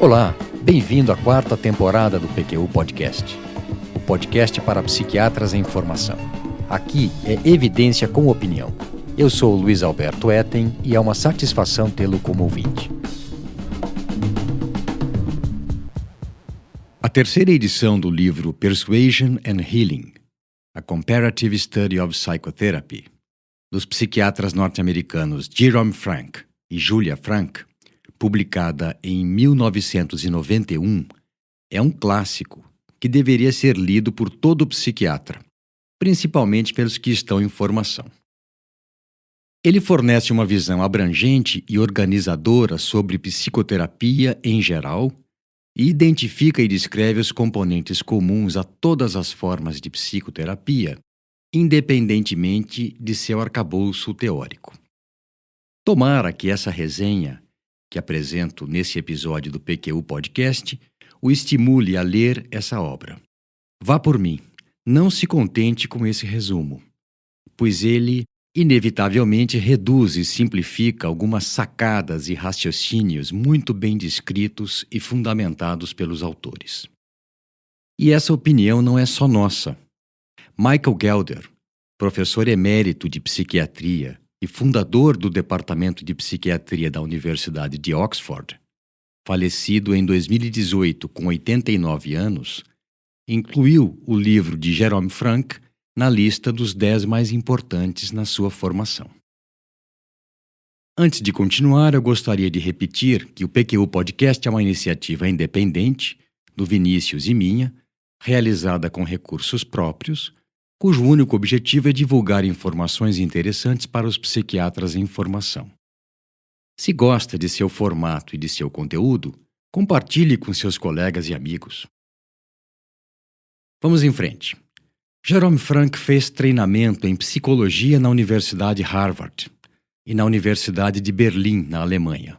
Olá, bem-vindo à quarta temporada do PQU Podcast, o podcast para psiquiatras em formação. Aqui é evidência com opinião. Eu sou o Luiz Alberto Etten e é uma satisfação tê-lo como ouvinte. A terceira edição do livro Persuasion and Healing, A Comparative Study of Psychotherapy, dos psiquiatras norte-americanos Jerome Frank e Julia Frank, publicada em 1991, é um clássico que deveria ser lido por todo psiquiatra, principalmente pelos que estão em formação. Ele fornece uma visão abrangente e organizadora sobre psicoterapia em geral e identifica e descreve os componentes comuns a todas as formas de psicoterapia, independentemente de seu arcabouço teórico. Tomara que essa resenha que apresento nesse episódio do PQU Podcast o estimule a ler essa obra. Vá por mim, não se contente com esse resumo, pois ele inevitavelmente reduz e simplifica algumas sacadas e raciocínios muito bem descritos e fundamentados pelos autores. E essa opinião não é só nossa. Michael Gelder, professor emérito de psiquiatria e fundador do Departamento de Psiquiatria da Universidade de Oxford, falecido em 2018 com 89 anos, incluiu o livro de Jerome Frank na lista dos 10 mais importantes na sua formação. Antes de continuar, eu gostaria de repetir que o PQU Podcast é uma iniciativa independente, do Vinícius e minha, realizada com recursos próprios, cujo único objetivo é divulgar informações interessantes para os psiquiatras em formação. Se gosta de seu formato e de seu conteúdo, compartilhe com seus colegas e amigos. Vamos em frente. Jerome Frank fez treinamento em psicologia na Universidade Harvard e na Universidade de Berlim, na Alemanha.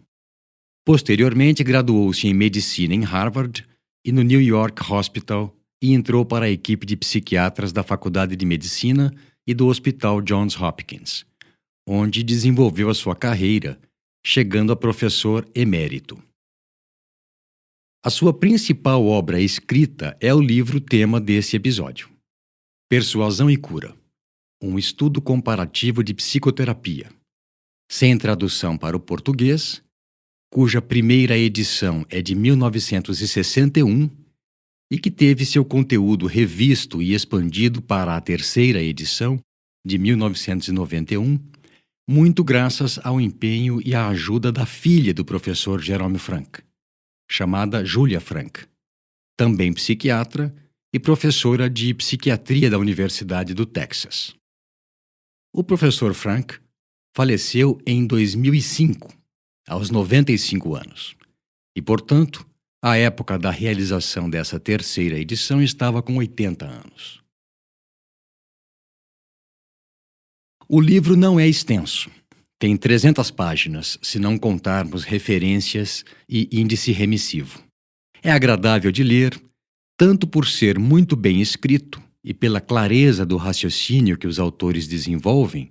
Posteriormente, graduou-se em medicina em Harvard e no New York Hospital e entrou para a equipe de psiquiatras da Faculdade de Medicina e do Hospital Johns Hopkins, onde desenvolveu a sua carreira, chegando a professor emérito. A sua principal obra escrita é o livro tema desse episódio, Persuasão e Cura, um estudo comparativo de psicoterapia, sem tradução para o português, cuja primeira edição é de 1961 e que teve seu conteúdo revisto e expandido para a terceira edição, de 1991, muito graças ao empenho e à ajuda da filha do professor Jerome Frank, chamada Julia Frank, também psiquiatra e professora de psiquiatria da Universidade do Texas. O professor Frank faleceu em 2005, aos 95 anos, e, portanto, à época da realização dessa terceira edição, estava com 80 anos. O livro não é extenso. Tem 300 páginas, se não contarmos referências e índice remissivo. É agradável de ler, tanto por ser muito bem escrito e pela clareza do raciocínio que os autores desenvolvem,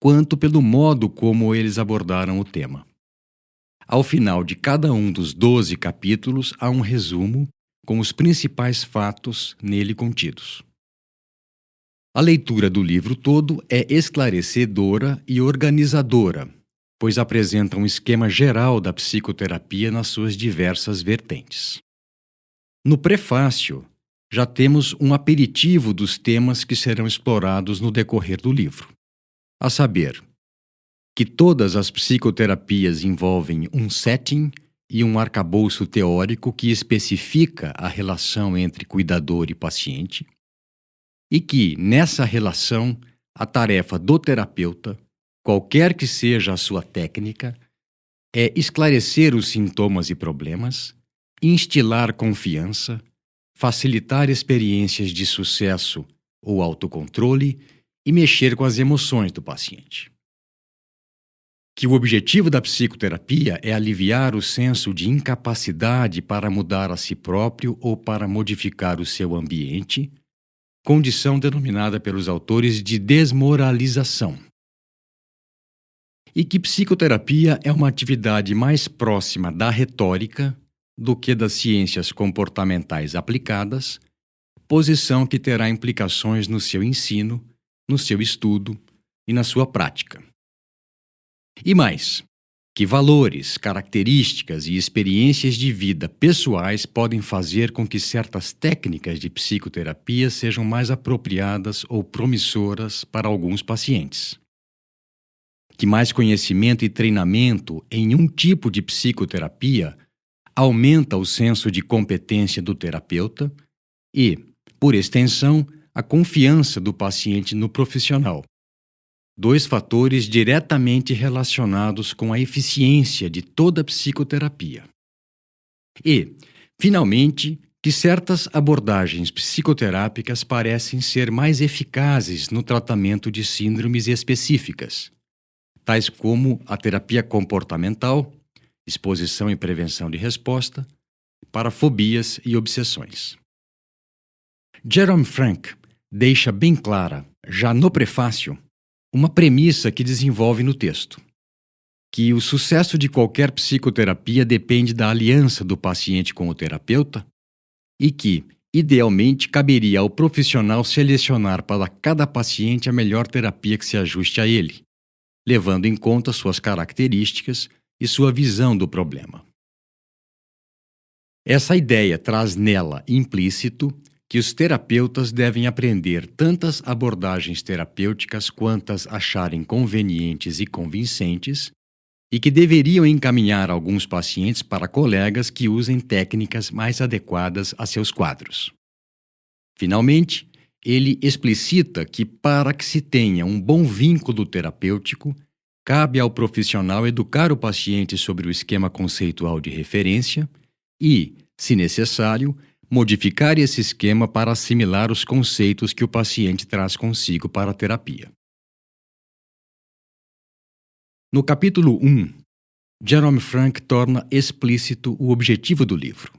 quanto pelo modo como eles abordaram o tema. Ao final de cada um dos 12 capítulos, há um resumo com os principais fatos nele contidos. A leitura do livro todo é esclarecedora e organizadora, pois apresenta um esquema geral da psicoterapia nas suas diversas vertentes. No prefácio, já temos um aperitivo dos temas que serão explorados no decorrer do livro, a saber, que todas as psicoterapias envolvem um setting e um arcabouço teórico que especifica a relação entre cuidador e paciente, e que, nessa relação, a tarefa do terapeuta, qualquer que seja a sua técnica, é esclarecer os sintomas e problemas, instilar confiança, facilitar experiências de sucesso ou autocontrole e mexer com as emoções do paciente. Que o objetivo da psicoterapia é aliviar o senso de incapacidade para mudar a si próprio ou para modificar o seu ambiente, condição denominada pelos autores de desmoralização. E que psicoterapia é uma atividade mais próxima da retórica do que das ciências comportamentais aplicadas, posição que terá implicações no seu ensino, no seu estudo e na sua prática. E mais, que valores, características e experiências de vida pessoais podem fazer com que certas técnicas de psicoterapia sejam mais apropriadas ou promissoras para alguns pacientes. Que mais conhecimento e treinamento em um tipo de psicoterapia aumenta o senso de competência do terapeuta e, por extensão, a confiança do paciente no profissional. Dois fatores diretamente relacionados com a eficiência de toda psicoterapia. E, finalmente, que certas abordagens psicoterápicas parecem ser mais eficazes no tratamento de síndromes específicas, tais como a terapia comportamental, exposição e prevenção de resposta, para fobias e obsessões. Jerome Frank deixa bem clara, já no prefácio, uma premissa que desenvolve no texto, que o sucesso de qualquer psicoterapia depende da aliança do paciente com o terapeuta e que, idealmente, caberia ao profissional selecionar para cada paciente a melhor terapia que se ajuste a ele, levando em conta suas características e sua visão do problema. Essa ideia traz nela implícito que os terapeutas devem aprender tantas abordagens terapêuticas quantas acharem convenientes e convincentes e que deveriam encaminhar alguns pacientes para colegas que usem técnicas mais adequadas a seus quadros. Finalmente, ele explicita que, para que se tenha um bom vínculo terapêutico, cabe ao profissional educar o paciente sobre o esquema conceitual de referência e, se necessário, modificar esse esquema para assimilar os conceitos que o paciente traz consigo para a terapia. No capítulo 1, Jerome Frank torna explícito o objetivo do livro.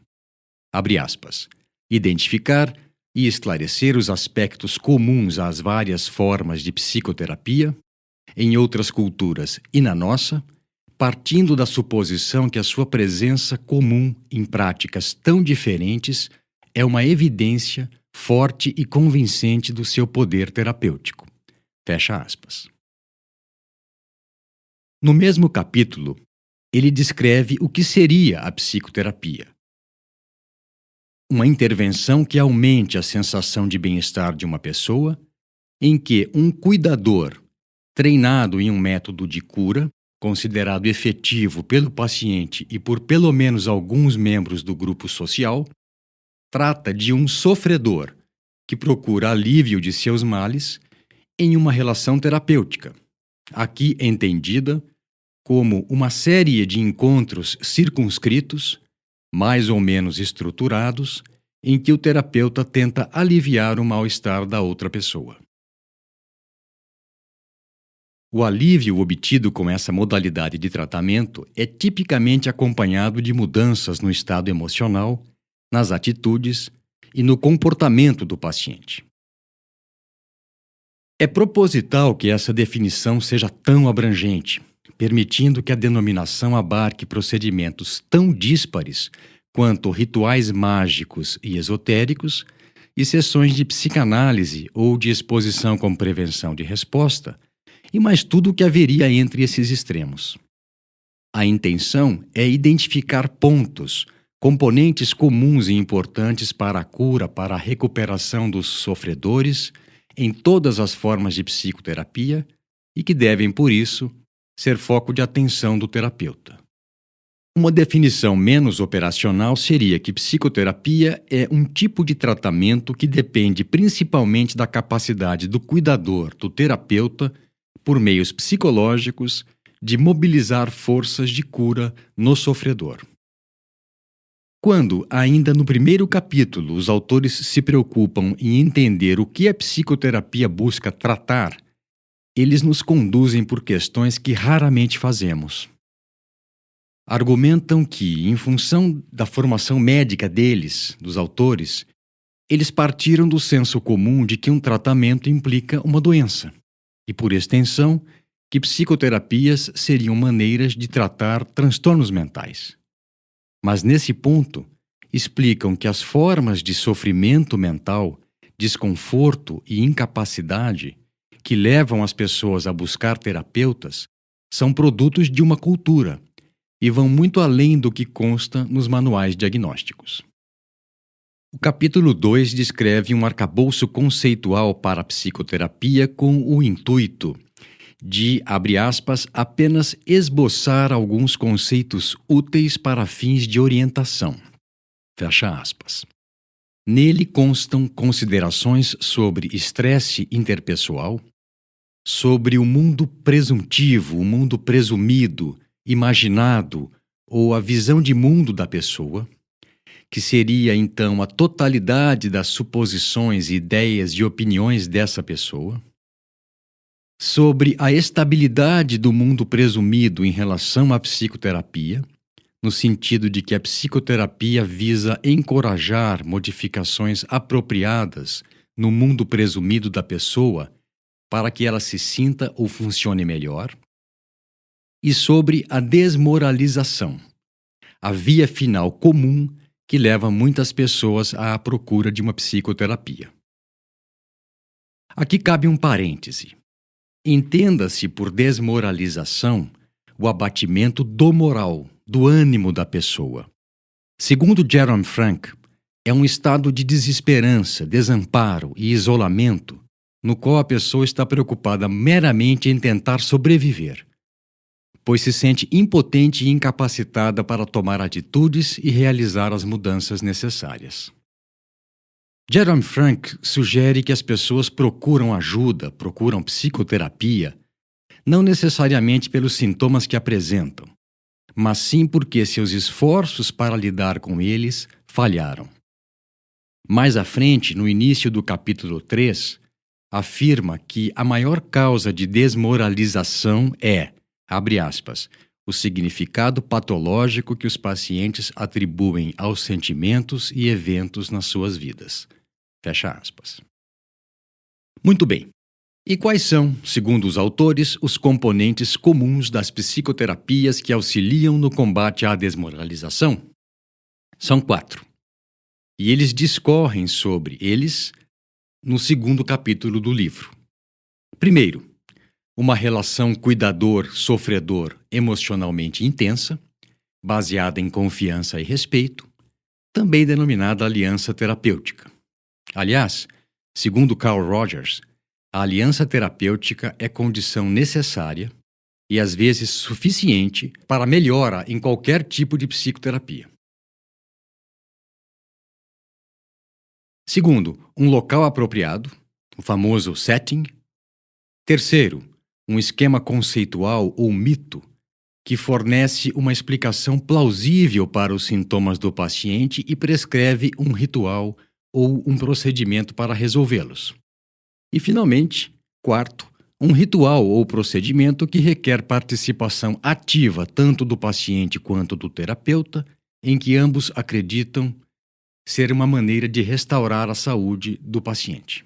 Abre aspas. Identificar e esclarecer os aspectos comuns às várias formas de psicoterapia, em outras culturas e na nossa, partindo da suposição que a sua presença comum em práticas tão diferentes é uma evidência forte e convincente do seu poder terapêutico. Fecha aspas. No mesmo capítulo, ele descreve o que seria a psicoterapia. Uma intervenção que aumente a sensação de bem-estar de uma pessoa, em que um cuidador, treinado em um método de cura, considerado efetivo pelo paciente e por pelo menos alguns membros do grupo social, trata de um sofredor que procura alívio de seus males em uma relação terapêutica, aqui entendida como uma série de encontros circunscritos, mais ou menos estruturados, em que o terapeuta tenta aliviar o mal-estar da outra pessoa. O alívio obtido com essa modalidade de tratamento é tipicamente acompanhado de mudanças no estado emocional, nas atitudes e no comportamento do paciente. É proposital que essa definição seja tão abrangente, permitindo que a denominação abarque procedimentos tão díspares quanto rituais mágicos e esotéricos e sessões de psicanálise ou de exposição com prevenção de resposta, e mais tudo o que haveria entre esses extremos. A intenção é identificar pontos, componentes comuns e importantes para a cura, para a recuperação dos sofredores, em todas as formas de psicoterapia e que devem, por isso, ser foco de atenção do terapeuta. Uma definição menos operacional seria que psicoterapia é um tipo de tratamento que depende principalmente da capacidade do cuidador, do terapeuta, por meios psicológicos, de mobilizar forças de cura no sofredor. Quando, ainda no primeiro capítulo, os autores se preocupam em entender o que a psicoterapia busca tratar, eles nos conduzem por questões que raramente fazemos. Argumentam que, em função da formação médica deles, dos autores, eles partiram do senso comum de que um tratamento implica uma doença, e, por extensão, que psicoterapias seriam maneiras de tratar transtornos mentais. mas nesse ponto explicam que as formas de sofrimento mental, desconforto e incapacidade que levam as pessoas a buscar terapeutas são produtos de uma cultura e vão muito além do que consta nos manuais diagnósticos. O capítulo 2 descreve um arcabouço conceitual para a psicoterapia com o intuito de, abre aspas, apenas esboçar alguns conceitos úteis para fins de orientação. Fecha aspas. Nele constam considerações sobre estresse interpessoal, sobre o mundo presuntivo, o mundo presumido, imaginado ou a visão de mundo da pessoa, que seria então a totalidade das suposições, ideias e opiniões dessa pessoa, sobre a estabilidade do mundo presumido em relação à psicoterapia, no sentido de que a psicoterapia visa encorajar modificações apropriadas no mundo presumido da pessoa para que ela se sinta ou funcione melhor, e sobre a desmoralização, a via final comum que leva muitas pessoas à procura de uma psicoterapia. Aqui cabe um parêntese. Entenda-se por desmoralização o abatimento do moral, do ânimo da pessoa. Segundo Jerome Frank, é um estado de desesperança, desamparo e isolamento no qual a pessoa está preocupada meramente em tentar sobreviver, pois se sente impotente e incapacitada para tomar atitudes e realizar as mudanças necessárias. Jerome Frank sugere que as pessoas procuram ajuda, procuram psicoterapia, não necessariamente pelos sintomas que apresentam, mas sim porque seus esforços para lidar com eles falharam. Mais à frente, no início do capítulo 3, afirma que a maior causa de desmoralização é, abre aspas, o significado patológico que os pacientes atribuem aos sentimentos e eventos nas suas vidas. Fecha aspas. Muito bem. E quais são, segundo os autores, os componentes comuns das psicoterapias que auxiliam no combate à desmoralização? São 4. E eles discorrem sobre eles no segundo capítulo do livro. Primeiro, uma relação cuidador-sofredor emocionalmente intensa, baseada em confiança e respeito, também denominada aliança terapêutica. Aliás, segundo Carl Rogers, a aliança terapêutica é condição necessária e às vezes suficiente para melhora em qualquer tipo de psicoterapia. Segundo, um local apropriado, o famoso setting. Terceiro, um esquema conceitual ou mito que fornece uma explicação plausível para os sintomas do paciente e prescreve um ritual ou um procedimento para resolvê-los. E, finalmente, quarto, um ritual ou procedimento que requer participação ativa tanto do paciente quanto do terapeuta, em que ambos acreditam ser uma maneira de restaurar a saúde do paciente.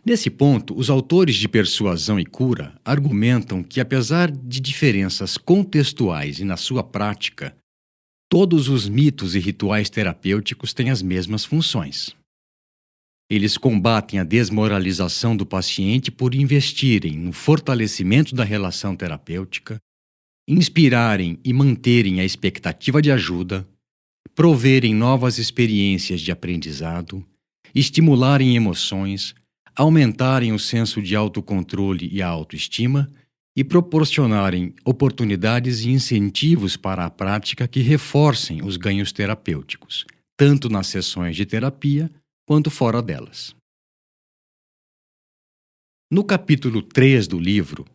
Nesse ponto, os autores de Persuasão e Cura argumentam que, apesar de diferenças contextuais e na sua prática, todos os mitos e rituais terapêuticos têm as mesmas funções. Eles combatem a desmoralização do paciente por investirem no fortalecimento da relação terapêutica, inspirarem e manterem a expectativa de ajuda, proverem novas experiências de aprendizado, estimularem emoções, aumentarem o senso de autocontrole e a autoestima e proporcionarem oportunidades e incentivos para a prática que reforcem os ganhos terapêuticos, tanto nas sessões de terapia quanto fora delas. No capítulo 3 do livro,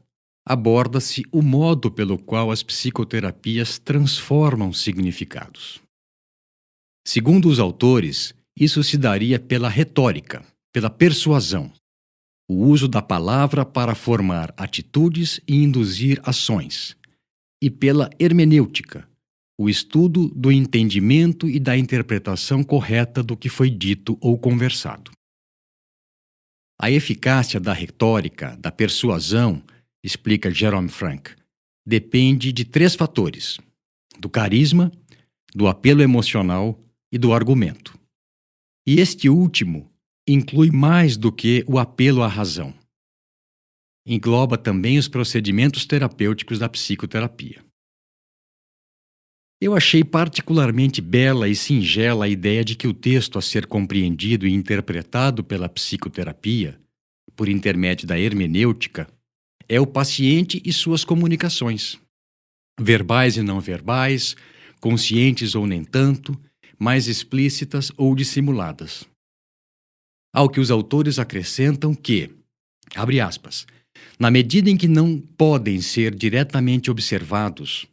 aborda-se o modo pelo qual as psicoterapias transformam significados. Segundo os autores, isso se daria pela retórica, pela persuasão, o uso da palavra para formar atitudes e induzir ações, e pela hermenêutica, o estudo do entendimento e da interpretação correta do que foi dito ou conversado. A eficácia da retórica, da persuasão, explica Jerome Frank, depende de 3 fatores. do carisma, do apelo emocional e do argumento. E este último inclui mais do que o apelo à razão. Engloba também os procedimentos terapêuticos da psicoterapia. Eu achei particularmente bela e singela a ideia de que o texto a ser compreendido e interpretado pela psicoterapia, por intermédio da hermenêutica, é o paciente e suas comunicações, verbais e não verbais, conscientes ou nem tanto, mais explícitas ou dissimuladas. Ao que os autores acrescentam que, abre aspas, na medida em que não podem ser diretamente observados,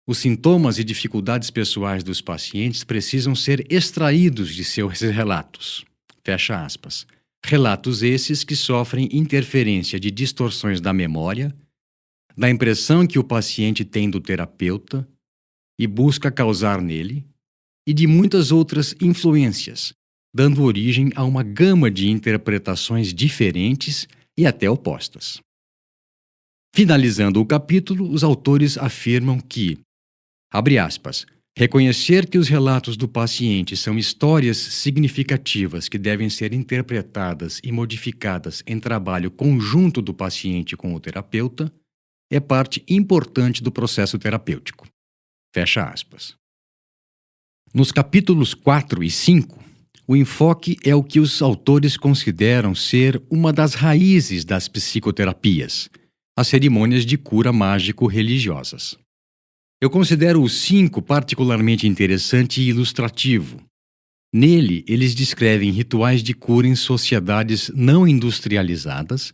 os sintomas e dificuldades pessoais dos pacientes precisam ser extraídos de seus relatos. Fecha aspas. Relatos esses que sofrem interferência de distorções da memória, da impressão que o paciente tem do terapeuta e busca causar nele, e de muitas outras influências, dando origem a uma gama de interpretações diferentes e até opostas. Finalizando o capítulo, os autores afirmam que, abre aspas, reconhecer que os relatos do paciente são histórias significativas que devem ser interpretadas e modificadas em trabalho conjunto do paciente com o terapeuta é parte importante do processo terapêutico. Fecha aspas. Nos capítulos 4 e 5, o enfoque é o que os autores consideram ser uma das raízes das psicoterapias, as cerimônias de cura mágico-religiosas. Eu considero o 5 particularmente interessante e ilustrativo. Nele, eles descrevem rituais de cura em sociedades não industrializadas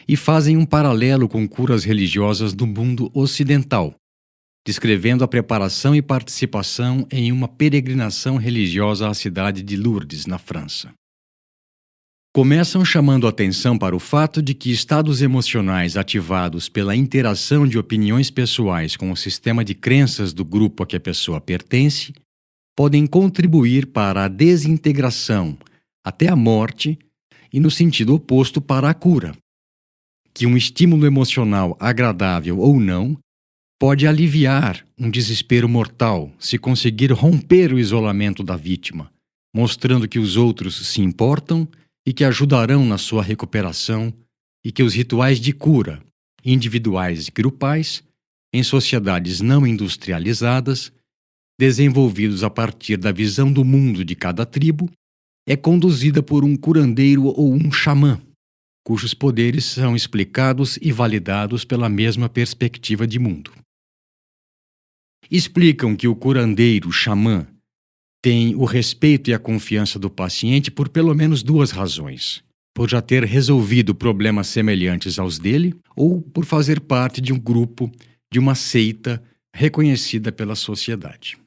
e fazem um paralelo com curas religiosas do mundo ocidental, descrevendo a preparação e participação em uma peregrinação religiosa à cidade de Lourdes, na França. Começam chamando atenção para o fato de que estados emocionais ativados pela interação de opiniões pessoais com o sistema de crenças do grupo a que a pessoa pertence podem contribuir para a desintegração, até a morte, e no sentido oposto para a cura. Que um estímulo emocional agradável ou não pode aliviar um desespero mortal se conseguir romper o isolamento da vítima, mostrando que os outros se importam e que ajudarão na sua recuperação e que os rituais de cura, individuais e grupais, em sociedades não industrializadas, desenvolvidos a partir da visão do mundo de cada tribo, é conduzida por um curandeiro ou um xamã, cujos poderes são explicados e validados pela mesma perspectiva de mundo. Explicam que o curandeiro xamã tem o respeito e a confiança do paciente por pelo menos 2 razões: por já ter resolvido problemas semelhantes aos dele ou por fazer parte de um grupo, de uma seita reconhecida pela sociedade.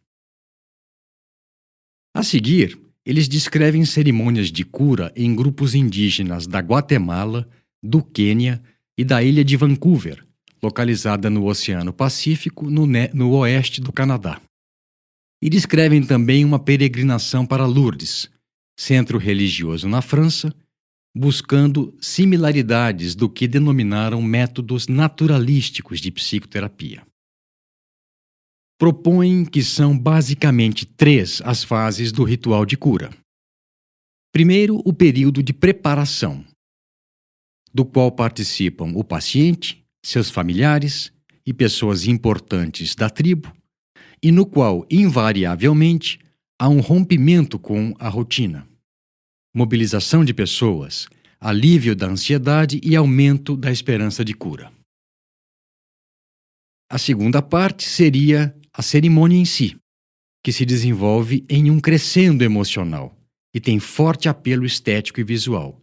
A seguir, eles descrevem cerimônias de cura em grupos indígenas da Guatemala, do Quênia e da ilha de Vancouver, localizada no Oceano Pacífico, no oeste do Canadá. E descrevem também uma peregrinação para Lourdes, centro religioso na França, buscando similaridades do que denominaram métodos naturalísticos de psicoterapia. Propõem que são basicamente 3 as fases do ritual de cura. Primeiro, o período de preparação, do qual participam o paciente, seus familiares e pessoas importantes da tribo, e no qual, invariavelmente, há um rompimento com a rotina. Mobilização de pessoas, alívio da ansiedade e aumento da esperança de cura. A segunda parte seria a cerimônia em si, que se desenvolve em um crescendo emocional e tem forte apelo estético e visual,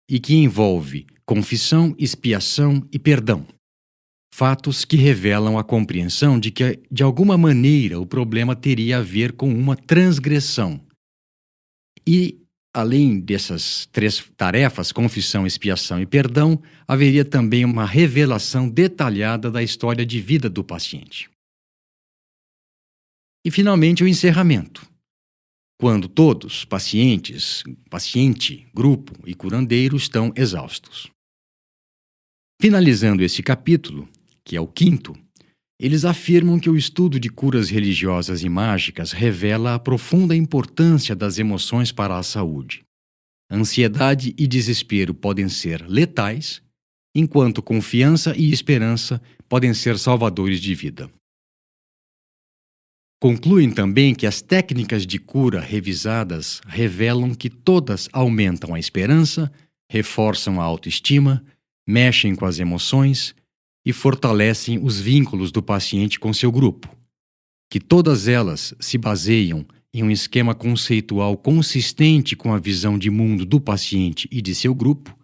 e que envolve confissão, expiação e perdão. Fatos que revelam a compreensão de que, de alguma maneira, o problema teria a ver com uma transgressão. E, além dessas 3 tarefas, confissão, expiação e perdão, haveria também uma revelação detalhada da história de vida do paciente. E, finalmente, o encerramento, quando todos, paciente, grupo e curandeiro, estão exaustos. Finalizando este capítulo, que é o 5º, Eles afirmam que o estudo de curas religiosas e mágicas revela a profunda importância das emoções para a saúde. Ansiedade e desespero podem ser letais, enquanto confiança e esperança podem ser salvadores de vida. Concluem também que as técnicas de cura revisadas revelam que todas aumentam a esperança, reforçam a autoestima, mexem com as emoções e fortalecem os vínculos do paciente com seu grupo. Que todas elas se baseiam em um esquema conceitual consistente com a visão de mundo do paciente e de seu grupo,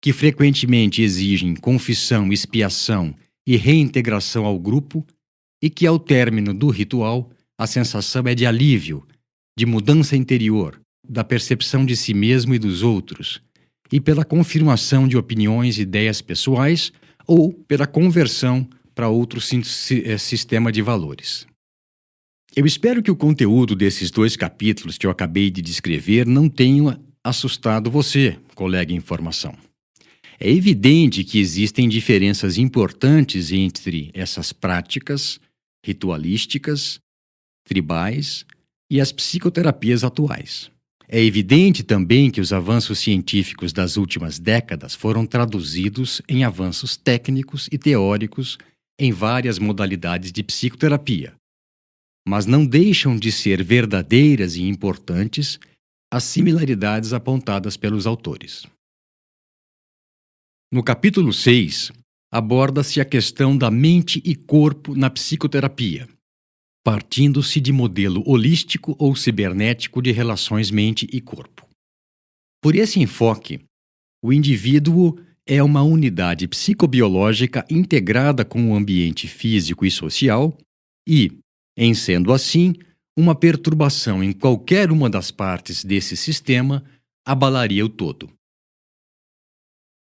que frequentemente exigem confissão, expiação e reintegração ao grupo, e que, ao término do ritual, a sensação é de alívio, de mudança interior, da percepção de si mesmo e dos outros, e pela confirmação de opiniões e ideias pessoais ou pela conversão para outro sistema de valores. Eu espero que o conteúdo desses 2 capítulos que eu acabei de descrever não tenha assustado você, colega em formação. É evidente que existem diferenças importantes entre essas práticas ritualísticas, tribais e as psicoterapias atuais. É evidente também que os avanços científicos das últimas décadas foram traduzidos em avanços técnicos e teóricos em várias modalidades de psicoterapia, mas não deixam de ser verdadeiras e importantes as similaridades apontadas pelos autores. No capítulo 6, aborda-se a questão da mente e corpo na psicoterapia, partindo-se de modelo holístico ou cibernético de relações mente e corpo. Por esse enfoque, o indivíduo é uma unidade psicobiológica integrada com o ambiente físico e social e, em sendo assim, uma perturbação em qualquer uma das partes desse sistema abalaria o todo.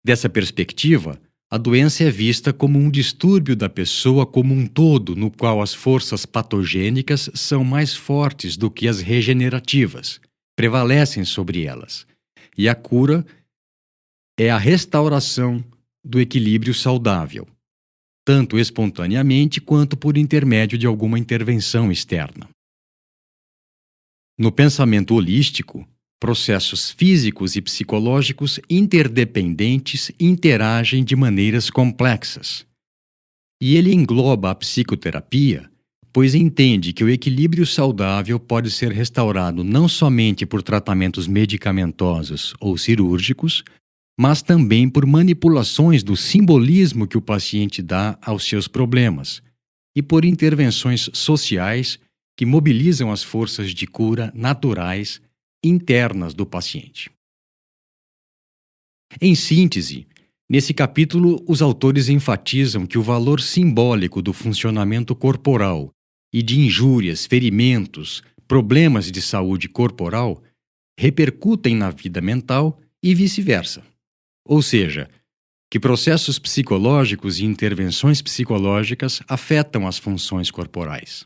Dessa perspectiva, a doença é vista como um distúrbio da pessoa como um todo, no qual as forças patogênicas são mais fortes do que as regenerativas, prevalecem sobre elas, e a cura é a restauração do equilíbrio saudável, tanto espontaneamente quanto por intermédio de alguma intervenção externa. No pensamento holístico, processos físicos e psicológicos interdependentes interagem de maneiras complexas. E ele engloba a psicoterapia, pois entende que o equilíbrio saudável pode ser restaurado não somente por tratamentos medicamentosos ou cirúrgicos, mas também por manipulações do simbolismo que o paciente dá aos seus problemas e por intervenções sociais que mobilizam as forças de cura naturais internas do paciente. Em síntese, nesse capítulo, os autores enfatizam que o valor simbólico do funcionamento corporal e de injúrias, ferimentos, problemas de saúde corporal repercutem na vida mental e vice-versa. Ou seja, que processos psicológicos e intervenções psicológicas afetam as funções corporais.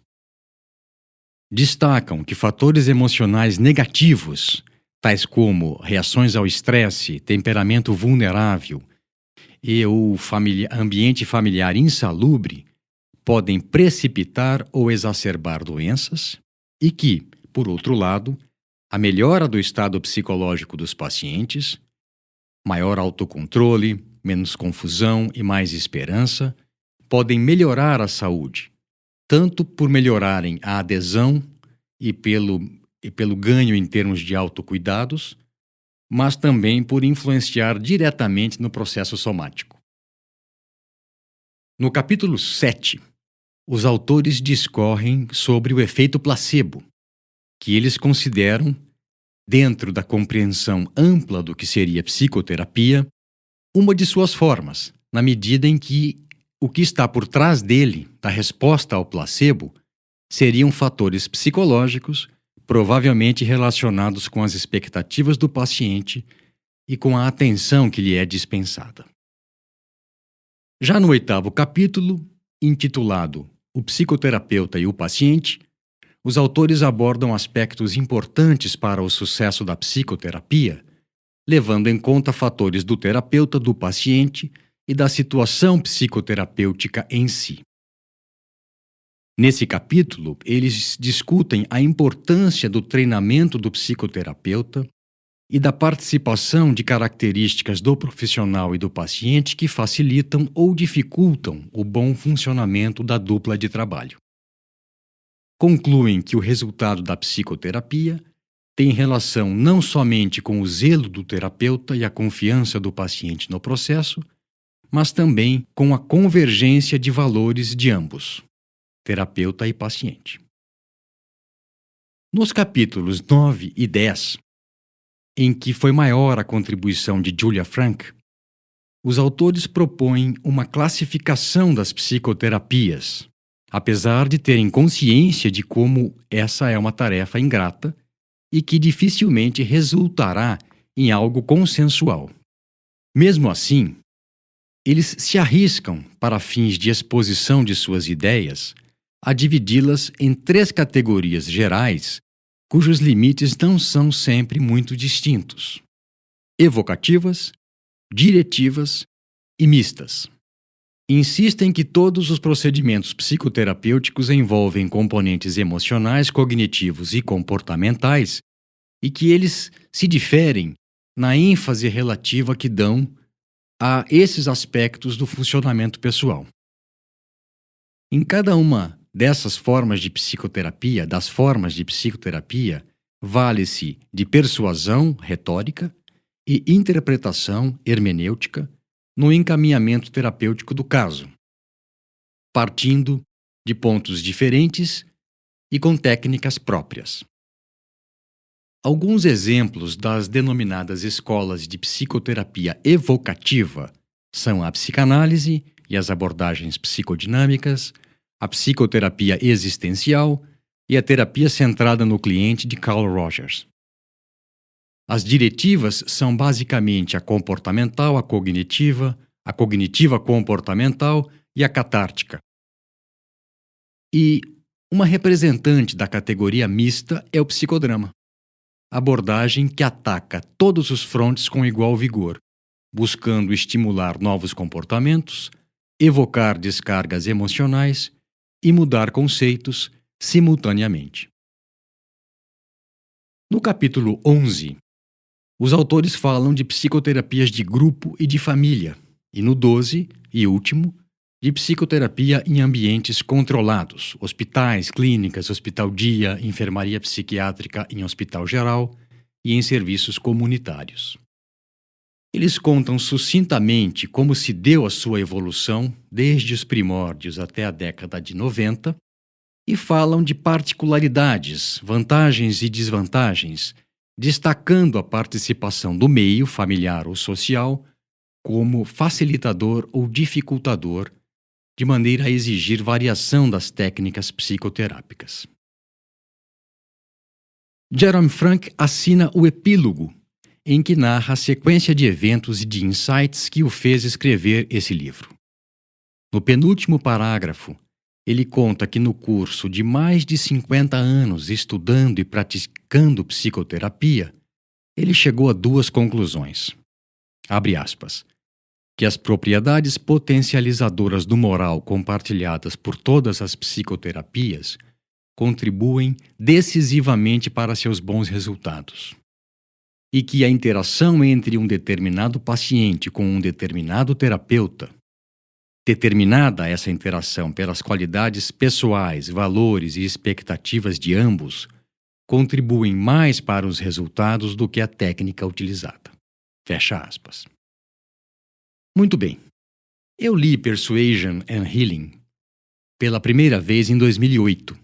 Destacam que fatores emocionais negativos, tais como reações ao estresse, temperamento vulnerável e o ambiente familiar insalubre, podem precipitar ou exacerbar doenças e que, por outro lado, a melhora do estado psicológico dos pacientes, maior autocontrole, menos confusão e mais esperança, podem melhorar a saúde, tanto por melhorarem a adesão e pelo ganho em termos de autocuidados, mas também por influenciar diretamente no processo somático. No capítulo 7, os autores discorrem sobre o efeito placebo, que eles consideram, dentro da compreensão ampla do que seria psicoterapia, uma de suas formas, na medida em que o que está por trás dele, da resposta ao placebo, seriam fatores psicológicos, provavelmente relacionados com as expectativas do paciente e com a atenção que lhe é dispensada. Já no 8º capítulo, intitulado O Psicoterapeuta e o Paciente, os autores abordam aspectos importantes para o sucesso da psicoterapia, levando em conta fatores do terapeuta, do paciente e da situação psicoterapêutica em si. Nesse capítulo, eles discutem a importância do treinamento do psicoterapeuta e da participação de características do profissional e do paciente que facilitam ou dificultam o bom funcionamento da dupla de trabalho. Concluem que o resultado da psicoterapia tem relação não somente com o zelo do terapeuta e a confiança do paciente no processo, mas também com a convergência de valores de ambos, terapeuta e paciente. Nos capítulos 9 e 10, em que foi maior a contribuição de Julia Frank, os autores propõem uma classificação das psicoterapias, apesar de terem consciência de como essa é uma tarefa ingrata e que dificilmente resultará em algo consensual. Mesmo assim, eles se arriscam, para fins de exposição de suas ideias, a dividi-las em 3 categorias gerais, cujos limites não são sempre muito distintos: evocativas, diretivas e mistas. Insistem que todos os procedimentos psicoterapêuticos envolvem componentes emocionais, cognitivos e comportamentais e que eles se diferem na ênfase relativa que dão a esses aspectos do funcionamento pessoal. Em cada uma dessas formas de psicoterapia, vale-se de persuasão, retórica, e interpretação, hermenêutica, no encaminhamento terapêutico do caso, partindo de pontos diferentes e com técnicas próprias. Alguns exemplos das denominadas escolas de psicoterapia evocativa são a psicanálise e as abordagens psicodinâmicas, a psicoterapia existencial e a terapia centrada no cliente de Carl Rogers. As diretivas são basicamente a comportamental, a cognitiva comportamental e a catártica. E uma representante da categoria mista é o psicodrama, abordagem que ataca todos os frontes com igual vigor, buscando estimular novos comportamentos, evocar descargas emocionais e mudar conceitos simultaneamente. No capítulo 11, os autores falam de psicoterapias de grupo e de família, e no 12, e último, de psicoterapia em ambientes controlados, hospitais, clínicas, hospital-dia, enfermaria psiquiátrica em hospital geral e em serviços comunitários. Eles contam sucintamente como se deu a sua evolução desde os primórdios até a década de 90 e falam de particularidades, vantagens e desvantagens, destacando a participação do meio familiar ou social como facilitador ou dificultador, de maneira a exigir variação das técnicas psicoterápicas. Jerome Frank assina o epílogo, em que narra a sequência de eventos e de insights que o fez escrever esse livro. No penúltimo parágrafo, ele conta que no curso de mais de 50 anos estudando e praticando psicoterapia, ele chegou a 2 conclusões. Abre aspas. Que as propriedades potencializadoras do moral compartilhadas por todas as psicoterapias contribuem decisivamente para seus bons resultados. E que a interação entre um determinado paciente com um determinado terapeuta, determinada essa interação pelas qualidades pessoais, valores e expectativas de ambos, contribuem mais para os resultados do que a técnica utilizada. Fecha aspas. Muito bem. Eu li Persuasion and Healing pela primeira vez em 2008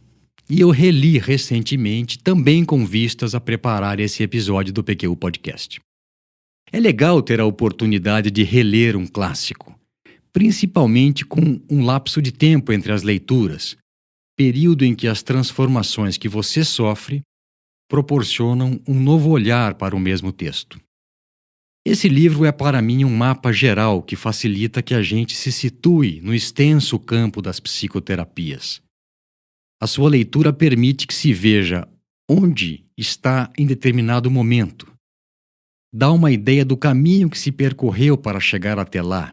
e eu reli recentemente também com vistas a preparar esse episódio do PQ Podcast. É legal ter a oportunidade de reler um clássico, principalmente com um lapso de tempo entre as leituras, período em que as transformações que você sofre proporcionam um novo olhar para o mesmo texto. Esse livro é para mim um mapa geral que facilita que a gente se situe no extenso campo das psicoterapias. A sua leitura permite que se veja onde está em determinado momento. Dá uma ideia do caminho que se percorreu para chegar até lá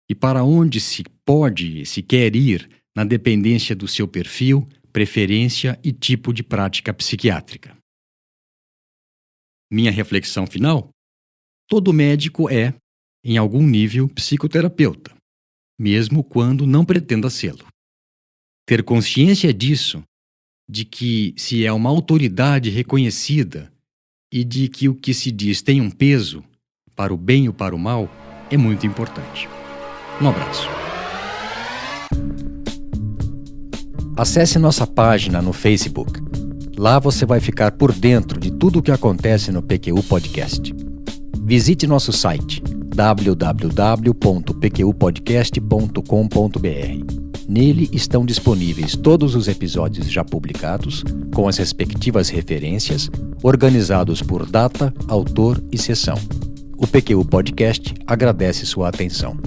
e para onde se pode, se quer ir na dependência do seu perfil, preferência e tipo de prática psiquiátrica. Minha reflexão final? Todo médico é, em algum nível, psicoterapeuta, mesmo quando não pretenda sê-lo. Ter consciência disso, de que se é uma autoridade reconhecida e de que o que se diz tem um peso, para o bem ou para o mal, é muito importante. Um abraço. Acesse nossa página no Facebook. Lá você vai ficar por dentro de tudo o que acontece no PQU Podcast. Visite nosso site www.pqpodcast.com.br. Nele estão disponíveis todos os episódios já publicados, com as respectivas referências, organizados por data, autor e sessão. O PQU Podcast agradece sua atenção.